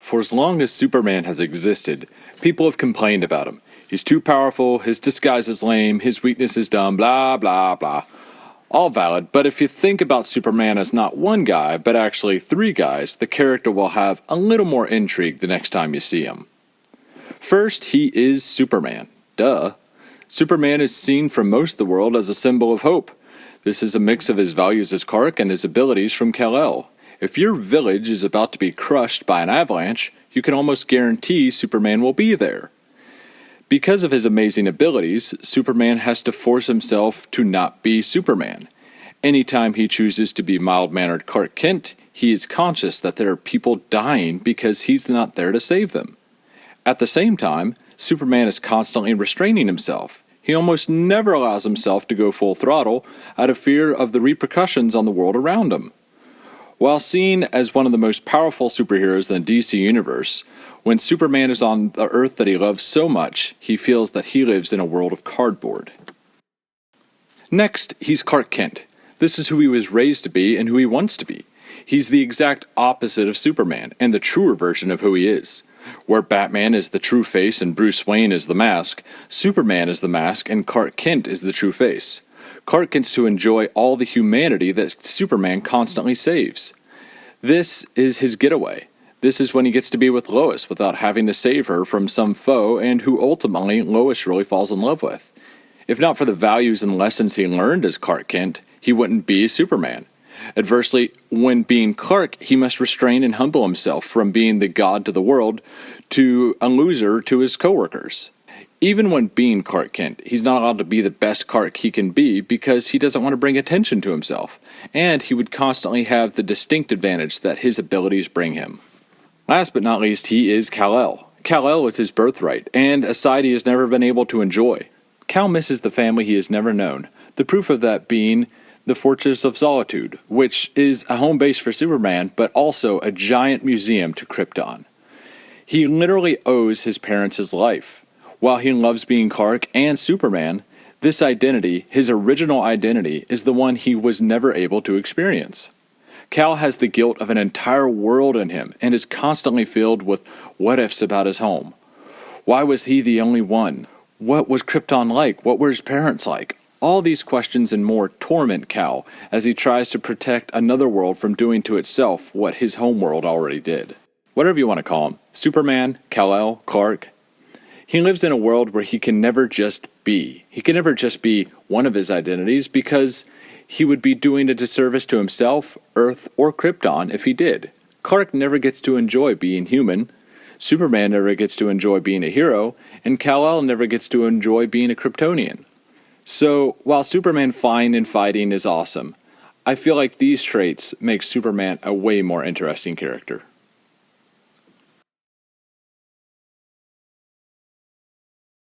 For as long as Superman has existed, people have complained about him. He's too powerful, his disguise is lame, his weakness is dumb, blah blah blah. All valid, but if you think about Superman as not one guy, but actually three guys, the character will have a little more intrigue the next time you see him. First, he is Superman. Duh. Superman is seen from most of the world as a symbol of hope. This is a mix of his values as Clark and his abilities from Kal-El. If your village is about to be crushed by an avalanche, you can almost guarantee Superman will be there. Because of his amazing abilities, Superman has to force himself to not be Superman. Anytime he chooses to be mild-mannered Clark Kent, he is conscious that there are people dying because he's not there to save them. At the same time, Superman is constantly restraining himself. He almost never allows himself to go full throttle out of fear of the repercussions on the world around him. While seen as one of the most powerful superheroes in the DC Universe, when Superman is on the Earth that he loves so much, he feels that he lives in a world of cardboard. Next, he's Clark Kent. This is who he was raised to be and who he wants to be. He's the exact opposite of Superman, and the truer version of who he is. Where Batman is the true face and Bruce Wayne is the mask, Superman is the mask and Clark Kent is the true face. Clark gets to enjoy all the humanity that Superman constantly saves. This is his getaway. This is when he gets to be with Lois without having to save her from some foe and who ultimately Lois really falls in love with. If not for the values and lessons he learned as Clark Kent, he wouldn't be Superman. Adversely, when being Clark, he must restrain and humble himself from being the god to the world to a loser to his coworkers. Even when being Clark Kent, he's not allowed to be the best Clark he can be because he doesn't want to bring attention to himself, and he would constantly have the distinct advantage that his abilities bring him. Last but not least, he is Kal-El. Kal-El is his birthright, and a side he has never been able to enjoy. Kal misses the family he has never known, the proof of that being the Fortress of Solitude, which is a home base for Superman, but also a giant museum to Krypton. He literally owes his parents his life. While he loves being Clark and Superman, this identity, his original identity, is the one he was never able to experience. Kal has the guilt of an entire world in him and is constantly filled with what-ifs about his home. Why was he the only one? What was Krypton like? What were his parents like? All these questions and more torment Kal as he tries to protect another world from doing to itself what his home world already did. Whatever you want to call him, Superman, Kal-El, Clark. He lives in a world where he can never just be. He can never just be one of his identities because he would be doing a disservice to himself, Earth, or Krypton if he did. Clark never gets to enjoy being human. Superman never gets to enjoy being a hero, and Kal-El never gets to enjoy being a Kryptonian. So, while Superman flying and fighting is awesome, I feel like these traits make Superman a way more interesting character.